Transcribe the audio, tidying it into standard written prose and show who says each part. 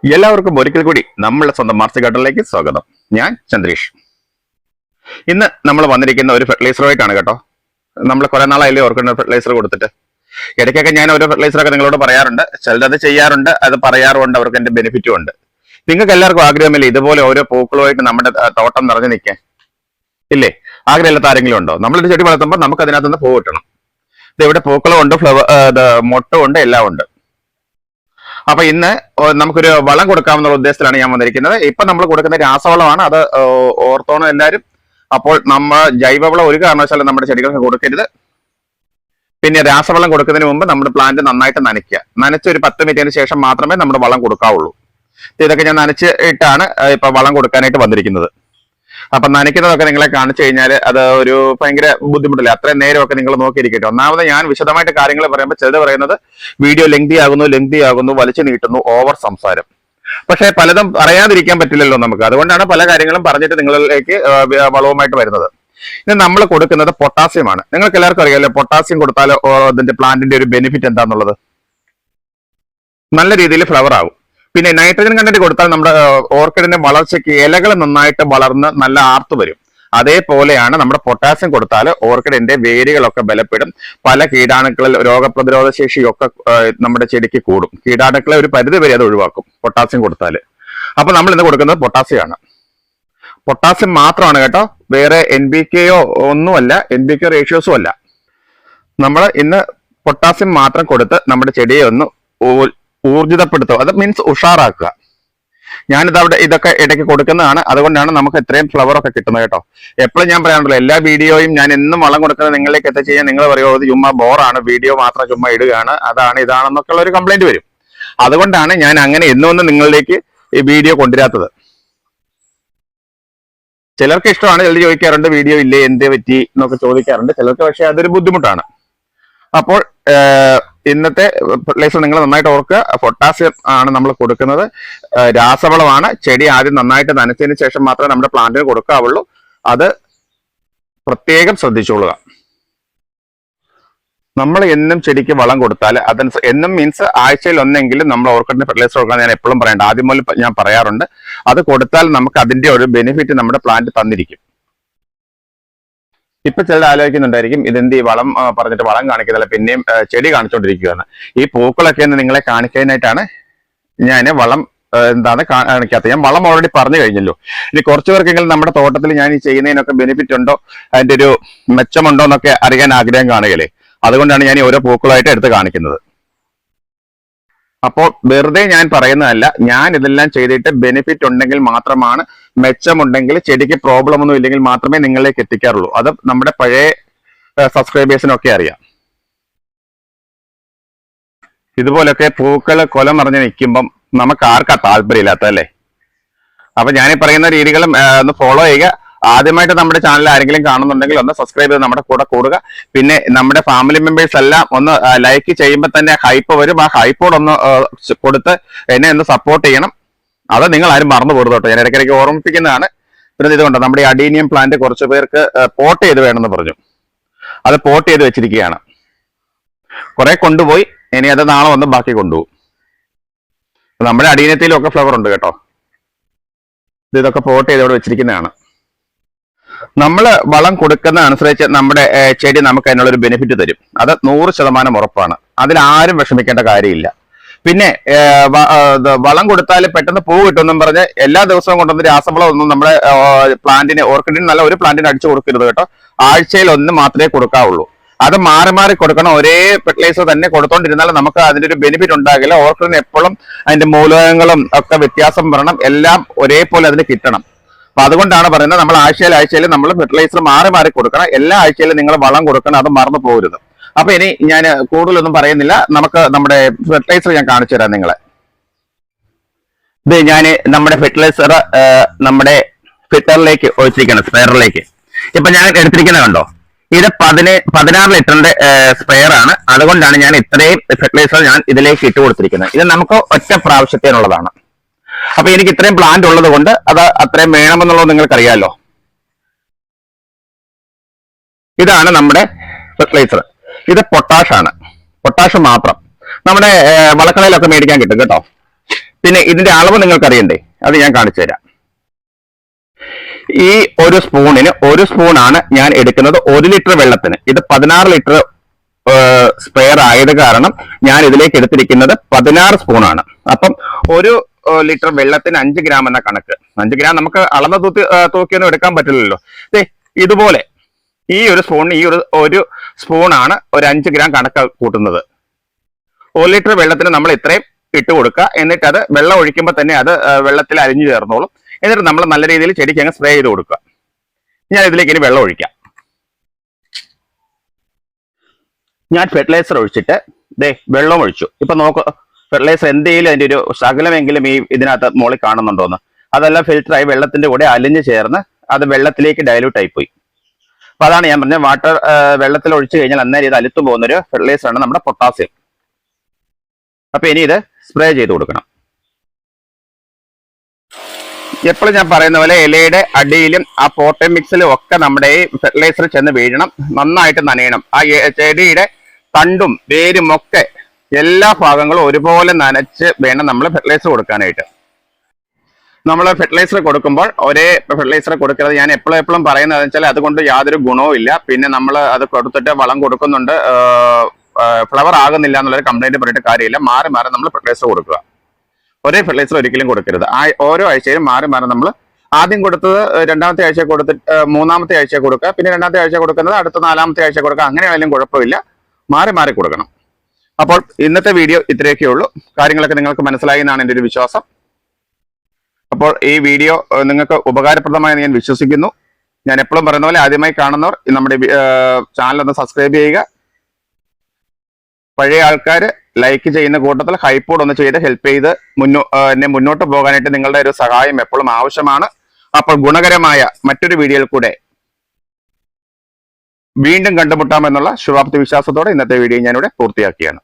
Speaker 1: എല്ലാവർക്കും ഒരിക്കൽ കൂടി നമ്മളുടെ സ്വന്തം മാർച്ച് ഗാർഡനിലേക്ക് സ്വാഗതം. ഞാൻ ചന്ദ്രീഷ്. ഇന്ന് നമ്മൾ വന്നിരിക്കുന്ന ഒരു ഫെർട്ടിലൈസറുമായിട്ടാണ് കേട്ടോ. നമ്മൾ കുറെ നാളായില്ലേ ഓർക്കുന്ന ഫെർട്ടിലൈസർ കൊടുത്തിട്ട്. ഇടയ്ക്കൊക്കെ ഞാൻ ഓരോ ഫെർട്ടിലൈസറൊക്കെ നിങ്ങളോട് പറയാറുണ്ട്, ചിലത് ചെയ്യാറുണ്ട്, അത് പറയാറുണ്ട്, അവർക്ക് എന്റെ ബെനിഫിറ്റും ഉണ്ട്. നിങ്ങൾക്ക് എല്ലാവർക്കും ആഗ്രഹമില്ലേ ഇതുപോലെ ഓരോ പൂക്കളുമായിട്ട് നമ്മുടെ തോട്ടം നിറഞ്ഞു നിൽക്കാൻ? ഇല്ലേ? ആഗ്രഹമില്ലാത്ത ആരെങ്കിലും ഉണ്ടോ? നമ്മളൊരു ചെടി വളർത്തുമ്പോൾ നമുക്ക് അതിനകത്തുനിന്ന് പൂ കിട്ടണം. ഇത് ഇവിടെ പൂക്കളും ഉണ്ട്, മൊട്ടും ഉണ്ട്, എല്ലാം ഉണ്ട്. അപ്പൊ ഇന്ന് നമുക്കൊരു വളം കൊടുക്കാമെന്നുള്ള ഉദ്ദേശത്തിലാണ് ഞാൻ വന്നിരിക്കുന്നത്. ഇപ്പൊ നമ്മൾ കൊടുക്കുന്ന രാസവളമാണ്, അത് ഓർത്തോണം എല്ലാവരും. അപ്പോൾ നമ്മൾ ജൈവവളം ഒരു കാരണവശാലും നമ്മുടെ ചെടികൾക്ക് കൊടുക്കരുത്. പിന്നെ രാസവളം കൊടുക്കുന്നതിന് മുമ്പ് നമ്മുടെ പ്ലാന്റ് നന്നായിട്ട് നനയ്ക്കുക. നനച്ച് ഒരു 10 മിനിറ്റിന് ശേഷം മാത്രമേ നമ്മുടെ വളം കൊടുക്കാവുള്ളൂ. ഇതൊക്കെ ഞാൻ നനച്ചിട്ടാണ് ഇപ്പൊ വളം കൊടുക്കാനായിട്ട് വന്നിരിക്കുന്നത്. അപ്പൊ നനയ്ക്കുന്നതൊക്കെ നിങ്ങളെ കാണിച്ചു കഴിഞ്ഞാൽ അത് ഒരു ഭയങ്കര ബുദ്ധിമുട്ടില്ല. അത്രയും നേരമൊക്കെ നിങ്ങൾ നോക്കിയിരിക്കട്ടെ. ഒന്നാമത് ഞാൻ വിശദമായിട്ട് കാര്യങ്ങൾ പറയുമ്പോൾ ചിലത് പറയുന്നത് വീഡിയോ ലെങ്തി ആകുന്നു, വലിച്ചു നീട്ടുന്നു, ഓവർ സംസാരം. പക്ഷെ പലതും പറയാതിരിക്കാൻ പറ്റില്ലല്ലോ നമുക്ക്. അതുകൊണ്ടാണ് പല കാര്യങ്ങളും പറഞ്ഞിട്ട് നിങ്ങളിലേക്ക് വളവുമായിട്ട് വരുന്നത്. ഇത് നമ്മൾ കൊടുക്കുന്നത് പൊട്ടാസ്യമാണ്. നിങ്ങൾക്ക് എല്ലാവർക്കും അറിയാമല്ലോ പൊട്ടാസ്യം കൊടുത്താൽ അതിന്റെ പ്ലാന്റിന്റെ ഒരു ബെനിഫിറ്റ് എന്താന്നുള്ളത്. നല്ല രീതിയിൽ ഫ്ലവർ ആകും. പിന്നെ നൈട്രജൻ കണ്ടന്റ് കൊടുത്താൽ നമ്മുടെ ഓർക്കിഡിന്റെ വളർച്ചയ്ക്ക് ഇലകൾ നന്നായിട്ട് വളർന്ന് നല്ല ആർത്തു വരും. അതേപോലെയാണ് നമ്മുടെ പൊട്ടാസ്യം കൊടുത്താൽ ഓർക്കിഡിന്റെ വേരുകളൊക്കെ ബലപ്പെടും. പല കീടാണുക്കളിൽ രോഗപ്രതിരോധ ശേഷിയൊക്കെ നമ്മുടെ ചെടിക്ക് കൂടും. കീടാണുക്കളെ ഒരു പരിധി വരെ അത് ഒഴിവാക്കും പൊട്ടാസ്യം കൊടുത്താൽ. അപ്പൊ നമ്മൾ ഇന്ന് കൊടുക്കുന്നത് പൊട്ടാസ്യമാണ്. പൊട്ടാസ്യം മാത്രമാണ് കേട്ടോ, വേറെ NPK-യോ ഒന്നുമല്ല, NPK റേഷ്യോസും അല്ല. നമ്മൾ ഇന്ന് പൊട്ടാസ്യം മാത്രം കൊടുത്ത് നമ്മുടെ ചെടിയെ ഒന്ന് ഊർജിതപ്പെടുത്തുക. അത് മീൻസ് ഉഷാറാക്കുക. ഞാനിത് അവിടെ ഇതൊക്കെ ഇടയ്ക്ക് കൊടുക്കുന്നതാണ്. അതുകൊണ്ടാണ് നമുക്ക് ഇത്രയും ഫ്ലവർ ഒക്കെ കിട്ടുന്നത് കേട്ടോ. എപ്പോഴും ഞാൻ പറയാറുണ്ടല്ലോ, എല്ലാ വീഡിയോയും ഞാൻ എന്നും വളം കൊടുക്കുന്നത് നിങ്ങളിലേക്ക് എത്തിച്ച് നിങ്ങൾ പറയുമോ ഇത് ചുമ്മാ ബോറാണ്, വീഡിയോ മാത്രം ചുമ്മാ ഇടുകയാണ്, അതാണ് ഇതാണെന്നൊക്കെ ഉള്ള ഒരു കംപ്ലൈന്റ് വരും. അതുകൊണ്ടാണ് ഞാൻ അങ്ങനെ എന്നും നിങ്ങളിലേക്ക് ഈ വീഡിയോ കൊണ്ടുവരാത്തത്. ചിലർക്ക് ഇഷ്ടമാണ്, ചിലർ ചോദിക്കാറുണ്ട് വീഡിയോ ഇല്ലേ എന്തേ പറ്റി എന്നൊക്കെ ചോദിക്കാറുണ്ട് ചിലർക്ക്. പക്ഷെ അതൊരു ബുദ്ധിമുട്ടാണ്. അപ്പോൾ ഇന്നത്തെ ഫെർട്ടിലൈസർ നിങ്ങൾ നന്നായിട്ട് ഓർക്കുക. പൊട്ടാസ്യം ആണ് നമ്മൾ കൊടുക്കുന്നത്. രാസവളമാണ്. ചെടി ആദ്യം നന്നായിട്ട് നനച്ചതിന് ശേഷം മാത്രമേ നമ്മുടെ പ്ലാന്റിന് കൊടുക്കാവുള്ളൂ. അത് പ്രത്യേകം ശ്രദ്ധിച്ചോളുക. നമ്മൾ എന്നും ചെടിക്ക് വളം കൊടുത്താൽ എന്നും മീൻസ് ആഴ്ചയിൽ ഒന്നെങ്കിലും നമ്മൾ ഓർക്കിഡിന് ഫെർട്ടിലൈസർ കൊടുക്കാൻ ഞാൻ എപ്പോഴും പറയണ്ട, ആദ്യം മുതൽ ഞാൻ പറയാറുണ്ട്. അത് കൊടുത്താൽ നമുക്ക് അതിന്റെ ഒരു ബെനിഫിറ്റ് നമ്മുടെ പ്ലാന്റ് തന്നിരിക്കും. ഇപ്പൊ ചിലർ ആലോചിക്കുന്നുണ്ടായിരിക്കും ഇതെന്ത് ഈ വളം പറഞ്ഞിട്ട് വളം കാണിക്കുന്നില്ല, പിന്നെയും ചെടി കാണിച്ചുകൊണ്ടിരിക്കുകയാണ്. ഈ പൂക്കളൊക്കെ ഒന്ന് നിങ്ങളെ കാണിക്കാനായിട്ടാണ് ഞാൻ വളം എന്താണ് കാണിക്കാത്തത്. ഞാൻ വളം ഓൾറെഡി പറഞ്ഞു കഴിഞ്ഞല്ലോ. ഇനി കുറച്ചു പേർക്കെങ്കിലും നമ്മുടെ തോട്ടത്തിൽ ഞാൻ ഈ ചെയ്യുന്നതിനൊക്കെ ബെനിഫിറ്റ് ഉണ്ടോ, അതിന്റെ ഒരു മെച്ചമുണ്ടോ എന്നൊക്കെ അറിയാൻ ആഗ്രഹം കാണുകയല്ലേ. അതുകൊണ്ടാണ് ഞാൻ ഈ ഓരോ പൂക്കളായിട്ട് എടുത്ത് കാണിക്കുന്നത്. അപ്പോൾ വെറുതെ ഞാൻ പറയുന്നതല്ല, ഞാൻ ഇതെല്ലാം ചെയ്തിട്ട് ബെനിഫിറ്റ് ഉണ്ടെങ്കിൽ മാത്രമാണ്, മെച്ചമുണ്ടെങ്കിൽ ചെടിക്ക് പ്രോബ്ലം ഒന്നും ഇല്ലെങ്കിൽ മാത്രമേ നിങ്ങളിലേക്ക് എത്തിക്കാറുള്ളൂ. അത് നമ്മുടെ പഴയ സബ്സ്ക്രൈബേഴ്സിനൊക്കെ അറിയാം. ഇതുപോലൊക്കെ പൂക്കൾ കൊല മറിഞ്ഞ് നിൽക്കുമ്പം നമുക്ക് ആർക്കാ താല്പര്യമില്ലാത്തല്ലേ. അപ്പൊ ഞാൻ ഈ പറയുന്ന രീതികളും ഒന്ന് ഫോളോ ചെയ്യുക. ആദ്യമായിട്ട് നമ്മുടെ ചാനൽ ആരെങ്കിലും കാണുന്നുണ്ടെങ്കിൽ ഒന്ന് സബ്സ്ക്രൈബ് ചെയ്ത് നമ്മുടെ കൂടെ കൂടുക. പിന്നെ നമ്മുടെ ഫാമിലി മെമ്പേഴ്സ് എല്ലാം ഒന്ന് ലൈക്ക് ചെയ്യുമ്പോൾ തന്നെ ഹൈപ്പ് വരും. ആ ഹൈപ്പോടൊന്ന് കൊടുത്ത് എന്നെ ഒന്ന് സപ്പോർട്ട് ചെയ്യണം. അത് നിങ്ങൾ ആരും മറന്നു പോകരുത് കേട്ടോ. ഞാൻ ഇടയ്ക്കിടയ്ക്ക് ഓർമ്മിപ്പിക്കുന്നതാണ്. പിന്നെ ഇതുകൊണ്ട് നമ്മുടെ ഈ അഡീനിയം പ്ലാന്റ് കുറച്ച് പേർക്ക് പോട്ട് ചെയ്ത് വേണമെന്ന് പറഞ്ഞു. അത് പോട്ട് ചെയ്ത് വെച്ചിരിക്കുകയാണ്. കുറെ കൊണ്ടുപോയി, ഇനി അത് നാളെ വന്ന് ബാക്കി കൊണ്ടുപോകും. നമ്മുടെ അഡീനിയത്തിലും ഒക്കെ ഫ്ലവർ ഉണ്ട് കേട്ടോ. ഇതൊക്കെ പോട്ട് ചെയ്ത് ഇവിടെ വെച്ചിരിക്കുന്നതാണ്. നമ്മൾ വളം കൊടുക്കുന്ന അനുസരിച്ച് നമ്മുടെ ചെടി നമുക്ക് അതിനുള്ളൊരു ബെനിഫിറ്റ് തരും. അത് 100% ഉറപ്പാണ്. അതിലാരും വിഷമിക്കേണ്ട കാര്യമില്ല. പിന്നെ വളം കൊടുത്താൽ പെട്ടെന്ന് പൂ കിട്ടുമെന്നും പറഞ്ഞ് എല്ലാ ദിവസവും കൊണ്ടുവന്ന് രാസവളം ഒന്നും നമ്മുടെ പ്ലാന്റിന് ഓർക്കിഡിന് നല്ല ഒരു പ്ലാന്റിന് അടിച്ചു കൊടുക്കരുത് കേട്ടോ. ആഴ്ചയിൽ 1 മാത്രമേ കൊടുക്കാവുള്ളൂ. അത് മാറി മാറി കൊടുക്കണം. ഒരേ ഫെർട്ടിലൈസർ തന്നെ കൊടുത്തോണ്ടിരുന്നാൽ നമുക്ക് അതിന്റെ ഒരു ബെനിഫിറ്റ് ഉണ്ടാകില്ല. ഓർക്കിഡിന് എപ്പോഴും അതിന്റെ മൂലകങ്ങളും ഒക്കെ വ്യത്യാസം വരണം. എല്ലാം ഒരേപോലെ അതിന് കിട്ടണം. അപ്പൊ അതുകൊണ്ടാണ് പറയുന്നത് നമ്മൾ ആഴ്ചയിൽ നമ്മൾ ഫെർട്ടിലൈസർ മാറി മാറി കൊടുക്കണം. എല്ലാ ആഴ്ചയിലും നിങ്ങൾ വളം കൊടുക്കണം. അത് മറന്നു പോകരുത്. അപ്പൊ ഇനി ഞാൻ കൂടുതലൊന്നും പറയുന്നില്ല. നമുക്ക് നമ്മുടെ ഫെർട്ടിലൈസർ ഞാൻ കാണിച്ചു തരാം നിങ്ങളെ. ഇത് ഞാൻ നമ്മുടെ ഫെർട്ടിലൈസർ നമ്മുടെ ഫിൽറ്ററിലേക്ക് ഒഴിച്ചിരിക്കണം, സ്പെയറിലേക്ക്. ഇപ്പൊ ഞാൻ എടുത്തിരിക്കുന്നത് കണ്ടോ, ഇത് 16 ലിറ്ററിന്റെ സ്പെയർ ആണ്. അതുകൊണ്ടാണ് ഞാൻ ഇത്രയും ഫെർട്ടിലൈസർ ഞാൻ ഇതിലേക്ക് ഇട്ട് കൊടുത്തിരിക്കുന്നത്. ഇത് നമുക്ക് ഒറ്റ പ്രാവശ്യത്തിനുള്ളതാണ്. അപ്പൊ എനിക്ക് ഇത്രയും പ്ലാന്റ് ഉള്ളത് കൊണ്ട് അത് അത്രയും വേണമെന്നുള്ളത് നിങ്ങൾക്കറിയാമല്ലോ. ഇതാണ് നമ്മുടെ ഫെർട്ടിലൈസർ. ഇത് പൊട്ടാഷാണ്. പൊട്ടാഷ് മാത്രം നമ്മുടെ വളക്കടയിലൊക്കെ മേടിക്കാൻ കിട്ടും കേട്ടോ. പിന്നെ ഇതിന്റെ അളവ് നിങ്ങൾക്ക് അറിയണ്ടേ, അത് ഞാൻ കാണിച്ചു തരാം. ഈ ഒരു സ്പൂണിന് 1 സ്പൂണാണ് ഞാൻ എടുക്കുന്നത് 1 ലിറ്റർ വെള്ളത്തിന്. ഇത് 16 ലിറ്റർ സ്പെയർ ആയത് കാരണം ഞാൻ ഇതിലേക്ക് എടുത്തിരിക്കുന്നത് 16 സ്പൂണാണ്. അപ്പം 1 ലിറ്റർ വെള്ളത്തിന് 5 ഗ്രാം എന്ന കണക്ക്. 5 ഗ്രാം നമുക്ക് അളന്ന് തൂക്കിയൊന്നും എടുക്കാൻ പറ്റില്ലല്ലോ. ഇതുപോലെ ഈ ഒരു സ്പൂണിന് ഒരു സ്പൂണാണ് ഒരു 5 ഗ്രാം കണക്ക് കൂട്ടുന്നത്. 1 ലിറ്റർ വെള്ളത്തിന് നമ്മൾ ഇത്രയും ഇട്ട് കൊടുക്കുക. എന്നിട്ട് അത് വെള്ളം ഒഴിക്കുമ്പോൾ തന്നെ അത് വെള്ളത്തിൽ അലിഞ്ഞു ചേർന്നോളും. എന്നിട്ട് നമ്മൾ നല്ല രീതിയിൽ ചെടിക്ക് അങ്ങ് സ്പ്രേ ചെയ്ത് കൊടുക്കുക. ഞാൻ ഇതിലേക്ക് ഇനി വെള്ളം ഒഴിക്കാം. ഞാൻ ഫെർട്ടിലൈസർ ഒഴിച്ചിട്ട് വെള്ളം ഒഴിച്ചു. ഇപ്പൊ നോക്ക്, ഫെർട്ടിലൈസർ എന്തെങ്കിലും അതിന്റെ ഒരു ശകലമെങ്കിലും ഇതിനകത്ത് മുകളിൽ കാണുന്നുണ്ടോന്ന്. അതെല്ലാം ഫിൽറ്ററായി വെള്ളത്തിന്റെ കൂടെ അലിഞ്ഞു ചേർന്ന് അത് വെള്ളത്തിലേക്ക് ഡയലൂട്ട് ആയി പോയി. അപ്പൊ അതാണ് ഞാൻ പറഞ്ഞത്, വെള്ളത്തിൽ ഒഴിച്ചു കഴിഞ്ഞാൽ അന്നേരം ഇത് അലുത്തു പോകുന്നൊരു ഫെർട്ടിലൈസറാണ് നമ്മുടെ പൊട്ടാസ്യം. അപ്പൊ ഇനി ഇത് സ്പ്രേ ചെയ്ത് കൊടുക്കണം. എപ്പോഴും ഞാൻ പറയുന്ന പോലെ ഇലയുടെ അടിയിലും ആ പോട്ടം മിക്സിലും ഒക്കെ നമ്മുടെ ഈ ഫെർട്ടിലൈസർ ചെന്ന് വീഴണം, നന്നായിട്ട് നനയണം. ആ ചെടിയുടെ തണ്ടും വേരും ഒക്കെ എല്ലാ ഭാഗങ്ങളും ഒരുപോലെ നനച്ച് വേണം നമ്മൾ ഫെർട്ടിലൈസർ കൊടുക്കാനായിട്ട്. നമ്മൾ ഫെർട്ടിലൈസർ കൊടുക്കുമ്പോൾ ഒരേ ഫെർട്ടിലൈസർ കൊടുക്കരുത്. ഞാൻ എപ്പോഴും പറയുന്നത് വെച്ചാൽ അതുകൊണ്ട് യാതൊരു ഗുണവും ഇല്ല. പിന്നെ നമ്മൾ അത് കൊടുത്തിട്ട് വളം കൊടുക്കുന്നുണ്ട്, ഫ്ലവർ ആകുന്നില്ല എന്നുള്ളൊരു കംപ്ലൈന്റ് പറഞ്ഞിട്ട് കാര്യമില്ല. മാറി മാറി നമ്മൾ ഫെർട്ടിലൈസർ കൊടുക്കുക. ഒരേ ഫെർട്ടിലൈസർ ഒരിക്കലും കൊടുക്കരുത്. ഓരോ ആഴ്ചയിലും മാറി മാറി നമ്മൾ ആദ്യം കൊടുത്തത് 2ാമത്തെ ആഴ്ച കൊടുത്തിട്ട് 3ാമത്തെ ആഴ്ച കൊടുക്കുക, പിന്നെ 2ാമത്തെ ആഴ്ച കൊടുക്കുന്നത് അടുത്ത 4ാമത്തെ ആഴ്ച കൊടുക്കുക. അങ്ങനെയാണെങ്കിലും കുഴപ്പമില്ല, മാറി മാറി കൊടുക്കണം. അപ്പോൾ ഇന്നത്തെ വീഡിയോ ഇത്രയൊക്കെ ഉള്ളൂ. കാര്യങ്ങളൊക്കെ നിങ്ങൾക്ക് മനസ്സിലായി എന്നാണ് എൻ്റെ ഒരു വിശ്വാസം. അപ്പോൾ ഈ വീഡിയോ നിങ്ങൾക്ക് ഉപകാരപ്രദമായി ഞാൻ വിശ്വസിക്കുന്നു. ഞാൻ എപ്പോഴും പറയുന്ന പോലെ ആദ്യമായി കാണുന്നവർ നമ്മുടെ ചാനൽ ഒന്ന് സബ്സ്ക്രൈബ് ചെയ്യുക. പഴയ ആൾക്കാർ ലൈക്ക് ചെയ്യുന്ന കൂട്ടത്തിൽ ഹൈപ്പോഡ് ഒന്ന് ചെയ്ത് ഹെൽപ്പ് ചെയ്ത് എന്നെ മുന്നോട്ട് പോകാനായിട്ട് നിങ്ങളുടെ ഒരു സഹായം എപ്പോഴും ആവശ്യമാണ്. അപ്പോൾ ഗുണകരമായ മറ്റൊരു വീഡിയോയിൽ കൂടെ വീണ്ടും കണ്ടുമുട്ടാമെന്നുള്ള ശുഭാപ്തി വിശ്വാസത്തോടെ ഇന്നത്തെ വീഡിയോ ഞാനിവിടെ പൂർത്തിയാക്കിയാണ്.